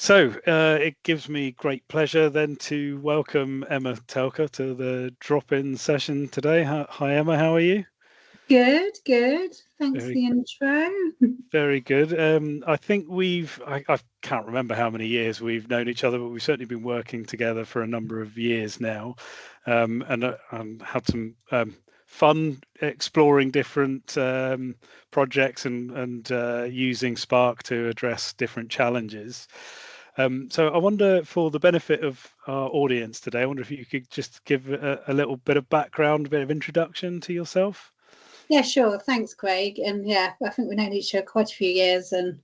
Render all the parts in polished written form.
It gives me great pleasure then to welcome Emma Telka to the drop-in session today. Hi Emma, how are you? Good. Thanks for the intro. Very good. I think I can't remember how many years we've known each other, but we've certainly been working together for a number of years now, and had some fun exploring different projects and using Spark to address different challenges. So I wonder, for the benefit of our audience today, I wonder if you could just give a little bit of background, a bit of introduction to yourself. Yeah, sure. Thanks, Craig. And yeah, I think we've known each other quite a few years, and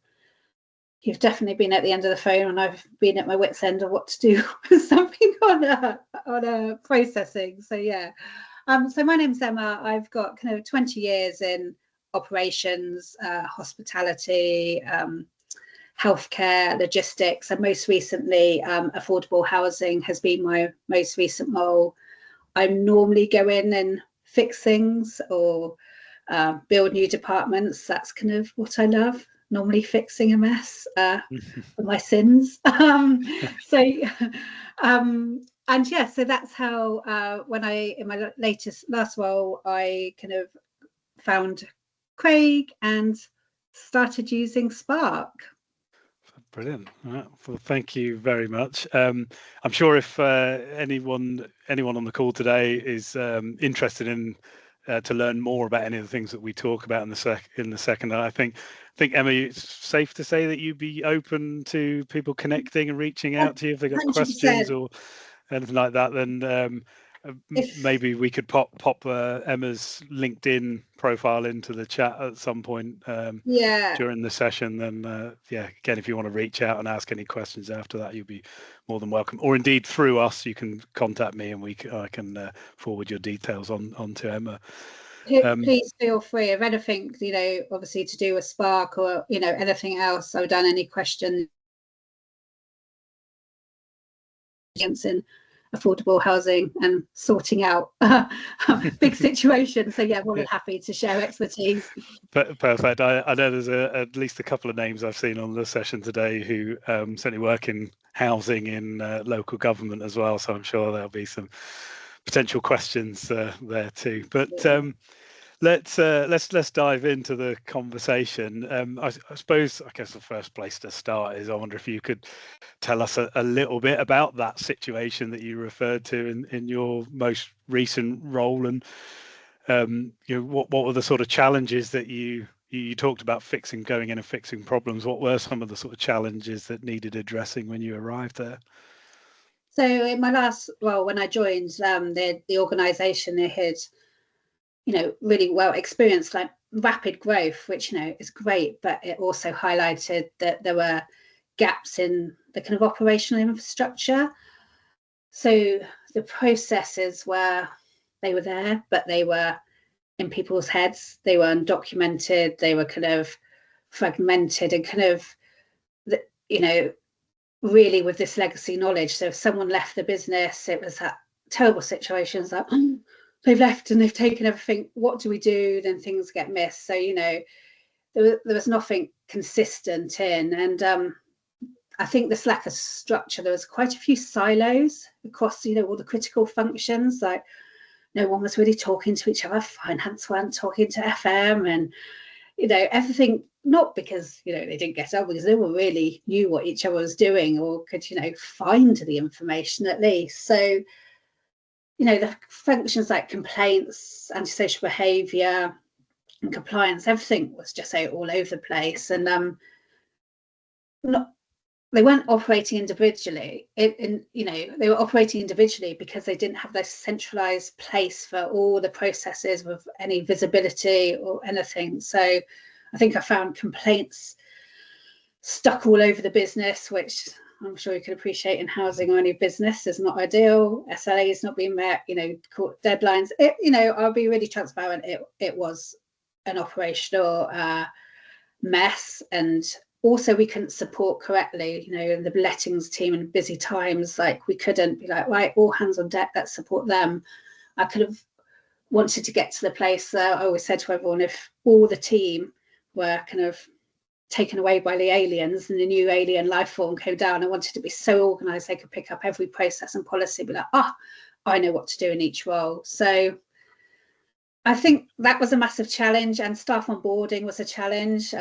you've definitely been at the end of the phone, and I've been at my wit's end of what to do with something on a processing. So yeah. So my name's Emma. I've got kind of 20 years in operations, hospitality, healthcare, logistics, and most recently, affordable housing has been my most recent role. I normally go in and fix things or build new departments. That's kind of what I love. Normally fixing a mess for my sins. And yeah, so that's how when in my last role, I kind of found Craig and started using Spark. Brilliant. Well, thank you very much. I'm sure if anyone on the call today is interested in to learn more about any of the things that we talk about in the second, I think Emma, it's safe to say that you'd be open to people connecting and reaching out to you if they've got 100%. Questions or anything like that. Then maybe we could pop Emma's LinkedIn profile into the chat at some point during the session. Then again, if you want to reach out and ask any questions after that, you'll be more than welcome. Or indeed through us, you can contact me and I can forward your details on to Emma. Please feel free of anything, obviously to do with Spark or anything else. I've done any questions in affordable housing and sorting out big situations. So yeah, we're happy to share expertise. Perfect. I know there's at least a couple of names I've seen on the session today who certainly work in housing in local government as well. So I'm sure there'll be some potential questions there too. But let's dive into the conversation. I guess the first place to start is I wonder if you could tell us a little bit about that situation that you referred to in your most recent role, and what were the sort of challenges that you talked about going in and fixing problems. What were some of the sort of challenges that needed addressing when you arrived there? So in my last role, when I joined the organisation, they had really well experienced like rapid growth, which is great, but it also highlighted that there were gaps in the kind of operational infrastructure. So the processes were there, but they were in people's heads. They were undocumented. They were kind of fragmented and kind of really with this legacy knowledge. So if someone left the business, it was that terrible situation. It's like, they've left and they've taken everything. What do we do? Then things get missed. So, there was nothing consistent in. And I think this lack of structure, there was quite a few silos across, all the critical functions. Like no one was really talking to each other. Finance weren't talking to FM and, everything, not because, they didn't get up, because no one really knew what each other was doing or could, find the information at least. So, the functions like complaints, antisocial behaviour and compliance, everything was just all over the place. And they weren't operating individually. They were operating individually because they didn't have this centralised place for all the processes with any visibility or anything. So I think I found complaints stuck all over the business, which I'm sure you can appreciate in housing or any business is not ideal. SLA is not being met, court deadlines. I'll be really transparent. It was an operational mess, and also we couldn't support correctly. The lettings team in busy times, like we couldn't be like, right, all hands on deck, let's support them. I could have wanted to get to the place. I always said to everyone, if all the team were kind of taken away by the aliens, and the new alien life form came down and wanted to be so organized they could pick up every process and policy, be like, I know what to do in each role. So I think that was a massive challenge, and staff onboarding was a challenge.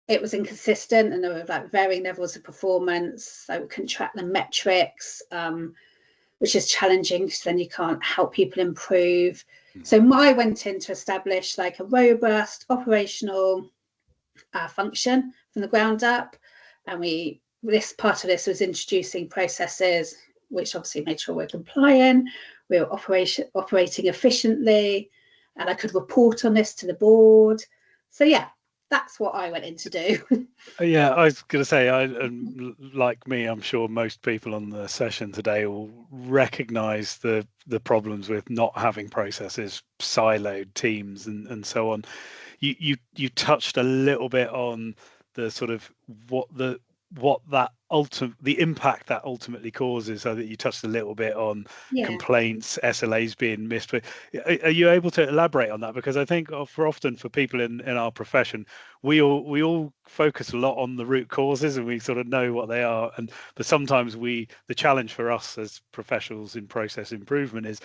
It was inconsistent, and there were like varying levels of performance. So we couldn't track the metrics, which is challenging because then you can't help people improve. So I went in to establish like a robust operational function from the ground up, and this part of this was introducing processes which obviously made sure we're compliant, we were operating efficiently, and I could report on this to the board. So yeah, that's what I went in to do. Yeah, I was going to say, like me, I'm sure most people on the session today will recognise the problems with not having processes, siloed teams, and so on. You touched a little bit on the sort of the impact that ultimately causes, so that you touched a little bit on complaints, SLAs being missed. But are you able to elaborate on that? Because I think often for people in our profession, we all focus a lot on the root causes, and we sort of know what they are. But sometimes the challenge for us as professionals in process improvement is,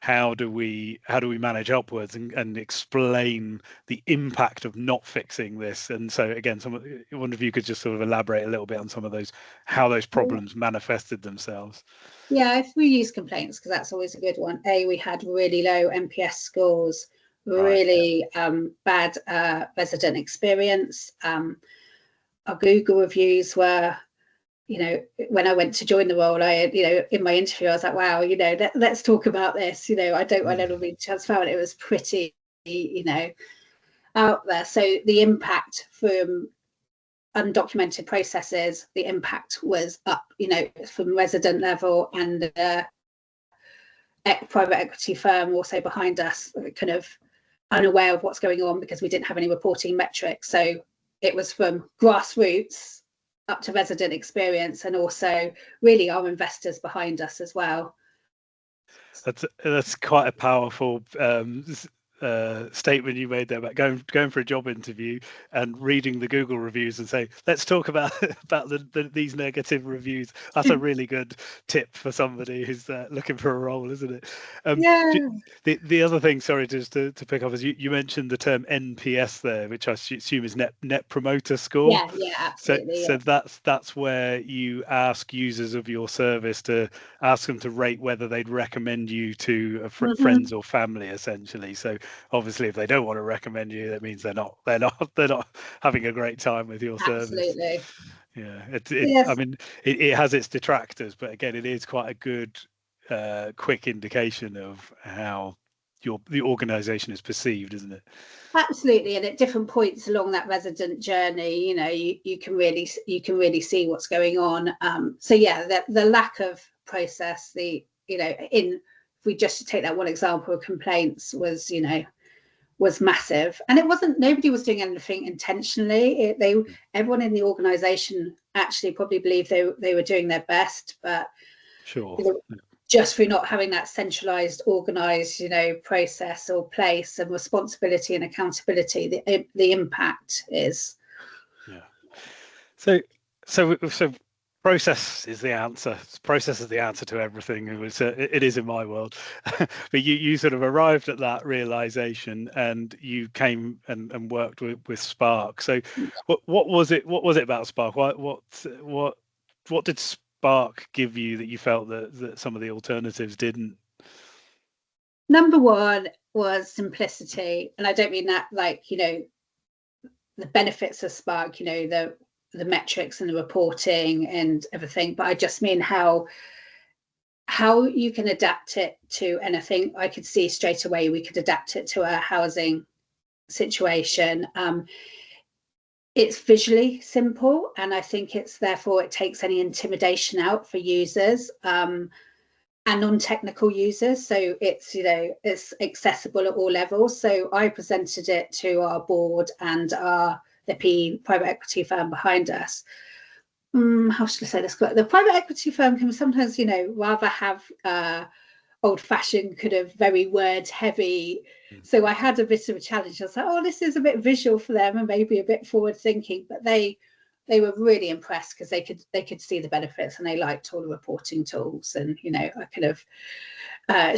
how do we manage upwards and explain the impact of not fixing this? And so again, I wonder if you could just sort of elaborate a little bit on some of those, how those problems manifested themselves. Yeah, if we use complaints, because that's always a good one. We had really low NPS scores, really bad resident experience. Our Google reviews were, when I went to join the role, in my interview, I was like, wow, let's talk about this. I don't want to be transparent. It was pretty, out there. So the impact from undocumented processes, the impact was up, from resident level, and private equity firm also behind us, kind of unaware of what's going on because we didn't have any reporting metrics. So it was from grassroots up to resident experience, and also really our investors behind us as well. That's quite a powerful statement you made there about going for a job interview and reading the Google reviews and say, let's talk about these negative reviews. That's a really good tip for somebody who's looking for a role, isn't it? The other thing, sorry, just to pick up, is you mentioned the term NPS there, which I assume is net promoter score. Yeah, absolutely. So that's where you ask users of your service to ask them to rate whether they'd recommend you to friends or family, essentially. So obviously, if they don't want to recommend you, that means they're not having a great time with your service. Absolutely. Yeah, I mean, it has its detractors, but again, it is quite a good quick indication of how the organisation is perceived, isn't it? Absolutely, and at different points along that resident journey, you can really see what's going on. So yeah, the lack of process, if we just take that one example of complaints, was massive, and it wasn't. Nobody was doing anything intentionally. Everyone in the organisation actually probably believed they were doing their best, but sure. Just through not having that centralized, organized, process or place and responsibility and accountability, the impact is. Yeah. So process is the answer. Process is the answer to everything. It is in my world. But you sort of arrived at that realization, and you came and worked with Spark. So what was it? What was it about Spark? What did Spark give you that you felt that some of the alternatives didn't? Number one was simplicity, and I don't mean that like the benefits of Spark, the metrics and the reporting and everything, but I just mean how you can adapt it to anything. I could see straight away we could adapt it to a housing situation. It's visually simple, and I think therefore it takes any intimidation out for users and non-technical users. So it's accessible at all levels. So I presented it to our board and the PE private equity firm behind us. How should I say this? The private equity firm can sometimes, rather have old-fashioned, kind of very word-heavy. So I had a bit of a challenge. I was like, oh, this is a bit visual for them and maybe a bit forward-thinking, but they were really impressed because they could see the benefits, and they liked all the reporting tools. And I kind of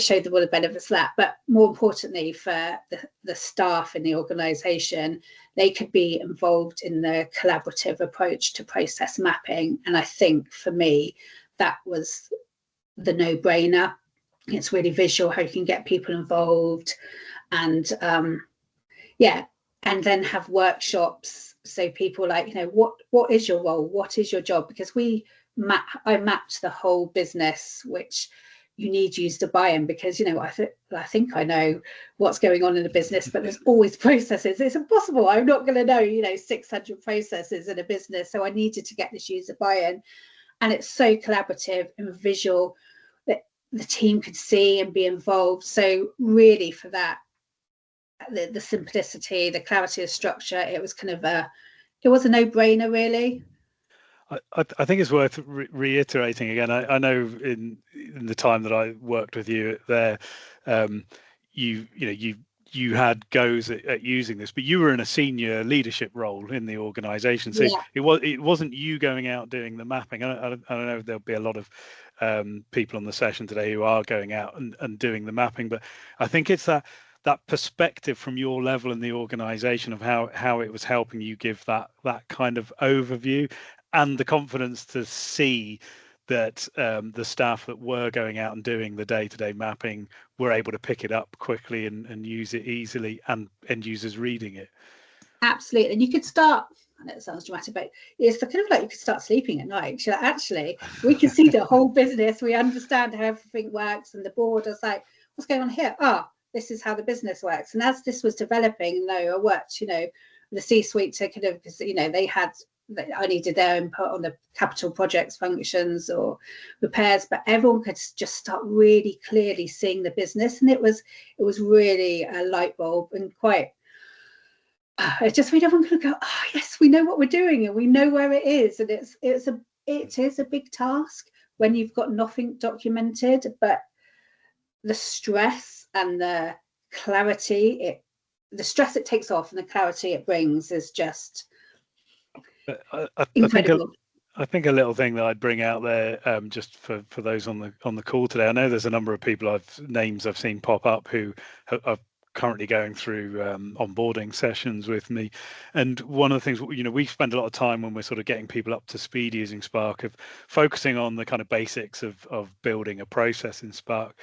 showed them all the benefits of that. But more importantly, for the staff in the organisation, they could be involved in the collaborative approach to process mapping. And I think for me, that was the no-brainer. It's really visual how you can get people involved, and and then have workshops. So people like, what is your role? What is your job? Because I mapped the whole business, which you need user buy-in, because I think I know what's going on in the business, but there's always processes. It's impossible. I'm not going to know 600 processes in a business. So I needed to get this user buy-in, and it's so collaborative and visual that the team could see and be involved. So really, for that, the simplicity, the clarity of structure, it was kind of it was a no-brainer, really. I think it's worth reiterating again. I know in the time that I worked with you there, you had goes at using this, but you were in a senior leadership role in the organisation, so it wasn't you going out doing the mapping. I don't know, there'll be a lot of people on the session today who are going out and doing the mapping, but I think it's that perspective from your level in the organisation of how it was helping you give that kind of overview, and the confidence to see that the staff that were going out and doing the day-to-day mapping were able to pick it up quickly and use it easily, and end users reading it. Absolutely. And you could start, I know it sounds dramatic, but it's kind of like you could start sleeping at night. So actually, we can see the whole business. We understand how everything works, and the board is like, what's going on here? This is how the business works. And as this was developing, I worked, the C-suite to kind of, because, I needed their input on the capital projects functions or repairs, but everyone could just start really clearly seeing the business. And it was really a light bulb, and quite, it just made everyone kind of go, oh yes, we know what we're doing and we know where it is. And it is a big task when you've got nothing documented, but the stress and the clarity, the stress it takes off and the clarity it brings is just incredible. I think a little thing that I'd bring out there, just for those on the call today. I know there's a number of people names I've seen pop up who are currently going through onboarding sessions with me, and one of the things we spend a lot of time when we're sort of getting people up to speed using Spark, of focusing on the kind of basics of building a process in Spark.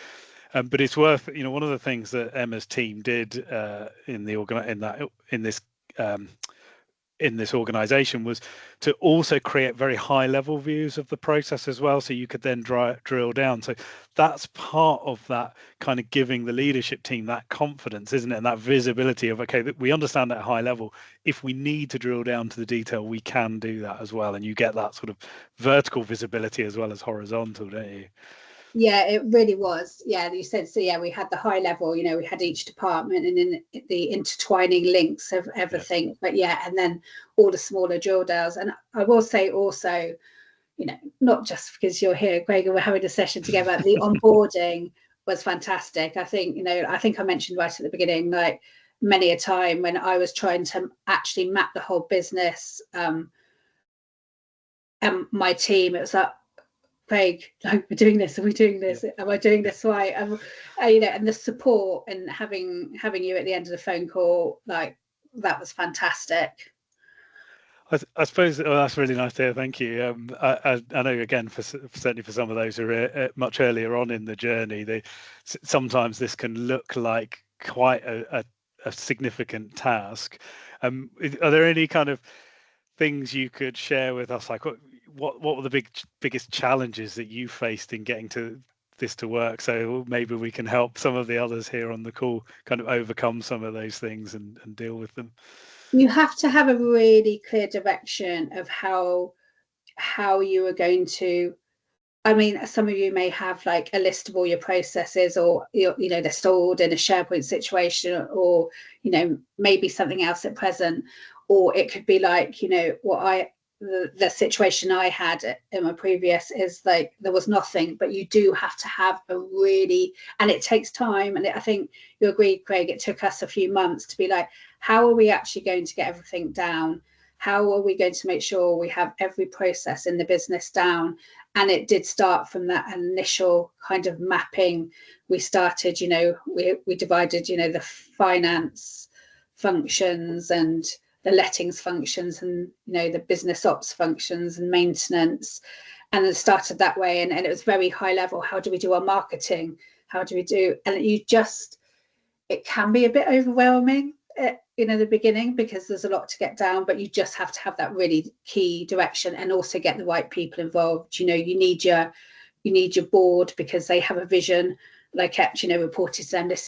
But it's worth, one of the things that Emma's team did in this organization was to also create very high level views of the process as well, so you could then drill down. So that's part of that kind of giving the leadership team that confidence, isn't it, and that visibility of, okay, we understand at a high level. If we need to drill down to the detail, we can do that as well, and you get that sort of vertical visibility as well as horizontal, don't you? Yeah, it really was. Yeah, you said so. Yeah, we had the high level, we had each department and then the intertwining links of everything. But and then all the smaller drill downs. And I will say also, not just because you're here, Greg, and we're having a session together, the onboarding was fantastic. I think, I mentioned right at the beginning, like many a time when I was trying to actually map the whole business, and my team, it was like, Craig, we're doing this. Are we doing this? Am I doing this right? And the support and having you at the end of the phone call, like, that was fantastic. I suppose that's really nice to hear. Thank you. I know, again, certainly for some of those who are much earlier on in the journey, sometimes this can look like quite a significant task. Are there any kind of things you could share with us, like what were the biggest challenges that you faced in getting this to work, so maybe we can help some of the others here on the call kind of overcome some of those things and deal with them? You have to have a really clear direction of how you are going to, some of you may have like a list of all your processes, or they're stored in a SharePoint situation, or maybe something else at present, or it could be like what the situation I had in my previous is like there was nothing, but you do have to have a really, and it takes time. And I think you agree, Craig, it took us a few months to be like, how are we actually going to get everything down? How are we going to make sure we have every process in the business down? And it did start from that initial kind of mapping. We started, you know, we divided, you know, the finance functions and the lettings functions and, you know, the business ops functions and maintenance, and it started that way. And it was very high level. How do we do our marketing? How do we do? And you just, it can be a bit overwhelming in the beginning because there's a lot to get down, but you just have to have that really key direction and also get the right people involved. You know, you need your board because they have a vision. And I kept, you know, reporting to them, is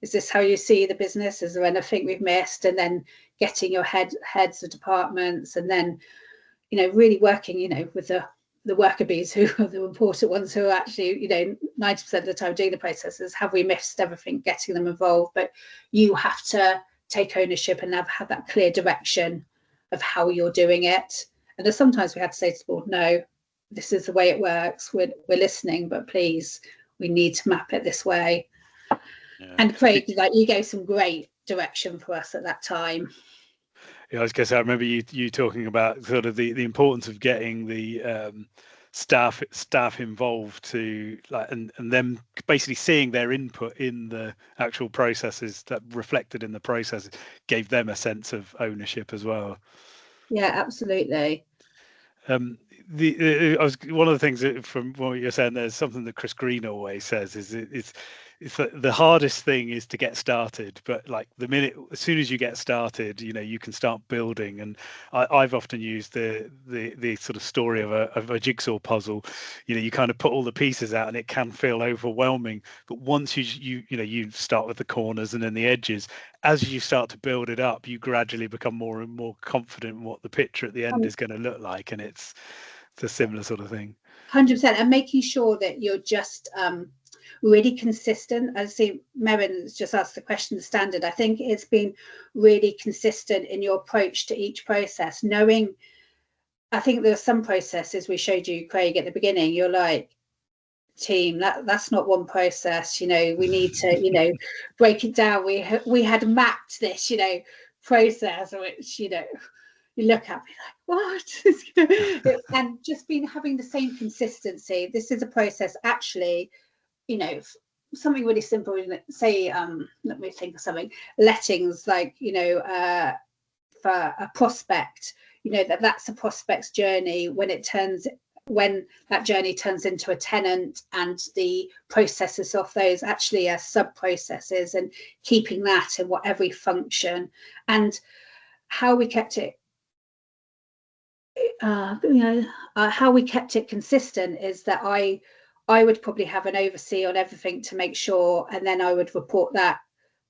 this how you see the business? Is there anything we've missed? And then getting your heads of departments, and then, you know, really working, you know, with the worker bees, who are the important ones, who are actually, you know, 90% of the time doing the processes. Have we missed everything? Getting them involved, but you have to take ownership and have that clear direction of how you're doing it. And there's sometimes we had to say to the board, no, this is the way it works. We're listening, but please, we need to map it this way. Yeah. And Craig, like, you gave some great direction for us at that time. Yeah, I was going to say, I remember you talking about sort of the importance of getting the staff involved to, like, and them basically seeing their input in the actual processes that reflected in the processes gave them a sense of ownership as well. Yeah, absolutely. I was, one of the things that, from what you're saying, there's something that Chris Green always says is it's the hardest thing is to get started, but like as soon as you get started, you know, you can start building. And I've often used the sort of story of a jigsaw puzzle. You know, you kind of put all the pieces out and it can feel overwhelming, but once you start with the corners and then the edges, as you start to build it up, you gradually become more and more confident in what the picture at the end is going to look like. And it's a similar sort of thing. 100%. And making sure that you're just really consistent. I see Merrin's just asked the question, the standard. I think it's been really consistent in your approach to each process, knowing, I think there are some processes we showed you, Craig, at the beginning, you're like, team, that's not one process, you know, we need to, you know, break it down. We had mapped this, you know, process, which, you know, you look at me like, what? And just having the same consistency. This is a process, actually, you know, something really simple, say, let me think of something, lettings, like, you know, for a prospect, you know, that's a prospect's journey. When that journey turns into a tenant, and the processes of those actually are sub processes, and keeping that in every function. And how we kept it, how we kept it consistent is that I would probably have an oversee on everything to make sure, and then I would report that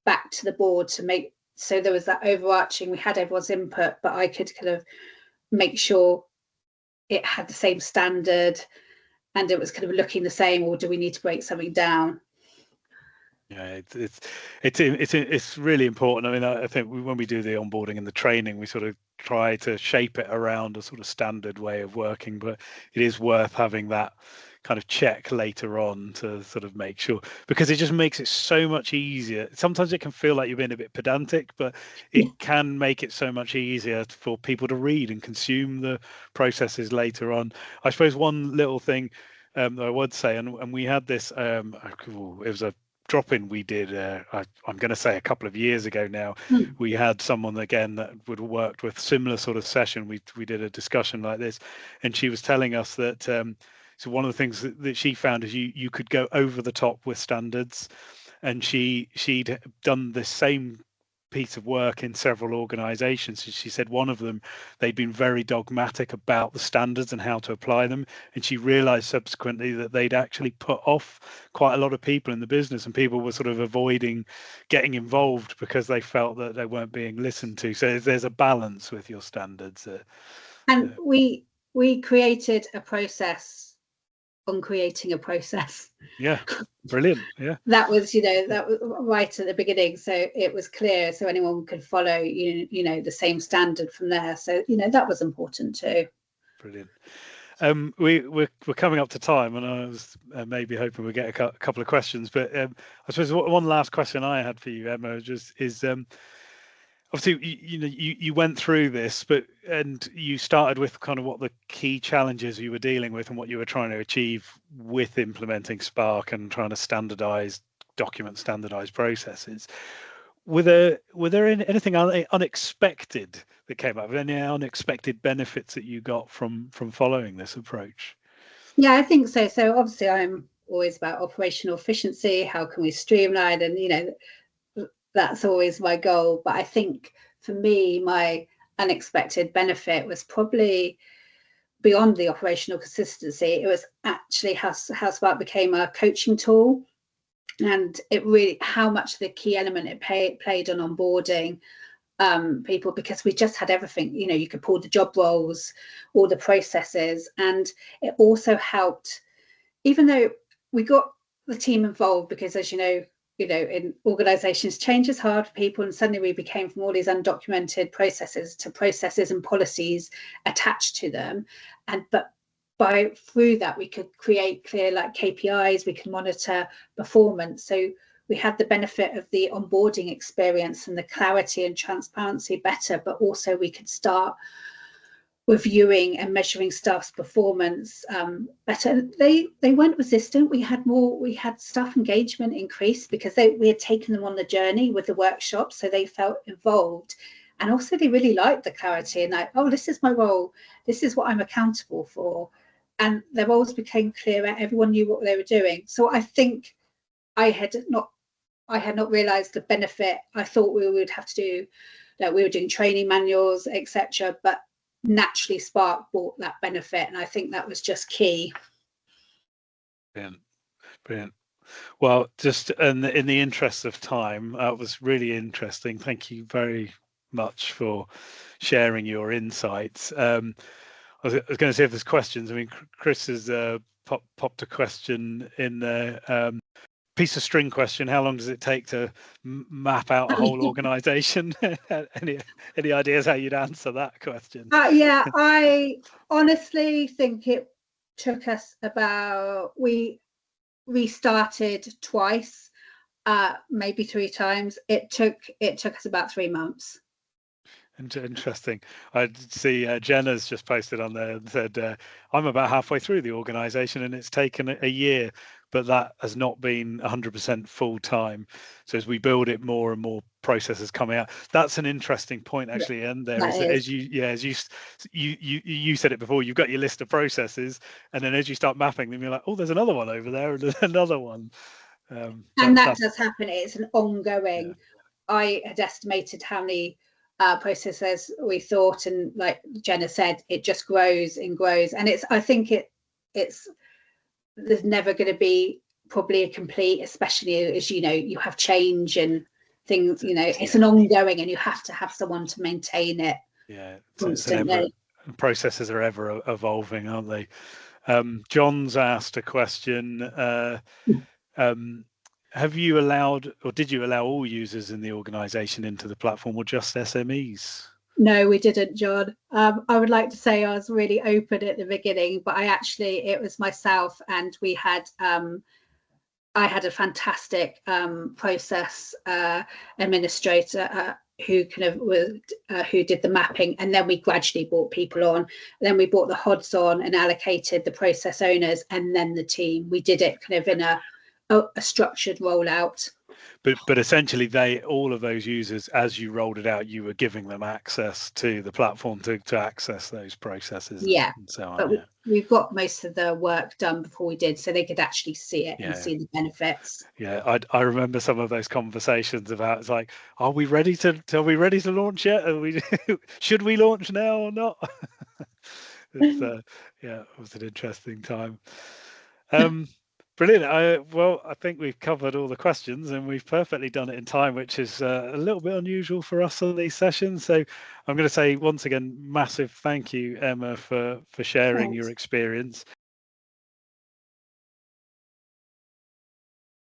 back to the board to make, so there was that overarching, we had everyone's input, but I could kind of make sure it had the same standard and it was kind of looking the same, or do we need to break something down? Yeah, it's really important. I mean, I think when we do the onboarding and the training, we sort of try to shape it around a sort of standard way of working, but it is worth having that kind of check later on to sort of make sure, because it just makes it so much easier. Sometimes it can feel like you're being a bit pedantic, but it can make it so much easier for people to read and consume the processes later on. I suppose one little thing that I would say, and we had this, it was a drop-in we did, I'm going to say a couple of years ago now. We had someone again that would have worked with similar sort of session. We did a discussion like this, and she was telling us that so one of the things that she found is you could go over the top with standards, and she'd done the same piece of work in several organizations. She said one of them, they'd been very dogmatic about the standards and how to apply them, and she realized subsequently that they'd actually put off quite a lot of people in the business, and people were sort of avoiding getting involved because they felt that they weren't being listened to. So there's a balance with your standards. And we created a process on creating a process. Yeah, brilliant. Yeah, that was, you know, that was right at the beginning, so it was clear, so anyone could follow, you know, the same standard from there. So, you know, that was important too. Brilliant. We're coming up to time, and I was maybe hoping we'd get a couple of questions, but I suppose one last question I had for you, Emma, just is obviously you went through this, and you started with kind of what the key challenges you were dealing with and what you were trying to achieve with implementing Spark and trying to standardize processes. Were there anything unexpected that came up? Any unexpected benefits that you got from following this approach? Yeah, I think so. So obviously, I'm always about operational efficiency. How can we streamline? And that's always my goal. But I think for me, my unexpected benefit was probably beyond the operational consistency. It was actually how Spark became a coaching tool. And it really, how much the key element it played on onboarding people, because we just had everything. You could pull the job roles, all the processes, and it also helped, even though we got the team involved, because as you know, in organizations, change is hard for people, and suddenly we became from all these undocumented processes to processes and policies attached to them. But through that, we could create clear KPIs, we can monitor performance. So we had the benefit of the onboarding experience and the clarity and transparency better, but also we could start reviewing and measuring staff's performance better. They weren't resistant. We had staff engagement increase because we had taken them on the journey with the workshop, so they felt involved. And also they really liked the clarity and this is my role, this is what I'm accountable for. And their roles became clearer, everyone knew what they were doing. So I think I had not realized the benefit. I thought we would have to do, that we were doing training manuals, etc. But naturally Spark brought that benefit, and I think that was just key. Brilliant. Well, just in the interest of time, that was really interesting. Thank you very much for sharing your insights. I was going to say if there's questions. I mean, Chris has popped a question in there. Piece of string question: how long does it take to map out a whole organization? Any ideas how you'd answer that question? Yeah, I honestly think it took us we restarted twice, maybe 3 times. It took us about 3 months. Interesting. I see Jenna's just posted on there and said, I'm about halfway through the organization and it's taken a year, but that has not been 100% full time. So as we build it, more and more processes coming out. That's an interesting point actually. And there is, as you said it before, you've got your list of processes, and then as you start mapping them, you're like, oh, there's another one over there and another one. And that does happen. It's an ongoing. Yeah. I had estimated how many processes we thought, and like Jenna said, it just grows and grows. And I think there's never going to be probably a complete, especially as you have change and things. It's an ongoing, and you have to have someone to maintain it. Yeah, processes are ever evolving, aren't they? John's asked a question. Have you allowed, or did you allow all users in the organization into the platform, or just SMEs? No, we didn't, John. I would like to say I was really open at the beginning, but it was myself, and we had I had a fantastic process administrator who who did the mapping, and then we gradually brought people on. Then we brought the HODs on and allocated the process owners, and then the team. We did it kind of in a structured rollout. But essentially, all of those users, as you rolled it out, you were giving them access to the platform to access those processes. Yeah, and so on. But we've got most of the work done before we did, so they could actually see it and see the benefits. Yeah, I remember some of those conversations about, it's like, are we ready to launch yet? Should we launch now or not? It was an interesting time. Brilliant. I think we've covered all the questions, and we've perfectly done it in time, which is a little bit unusual for us on these sessions. So I'm going to say once again, massive thank you, Emma, for sharing your experience.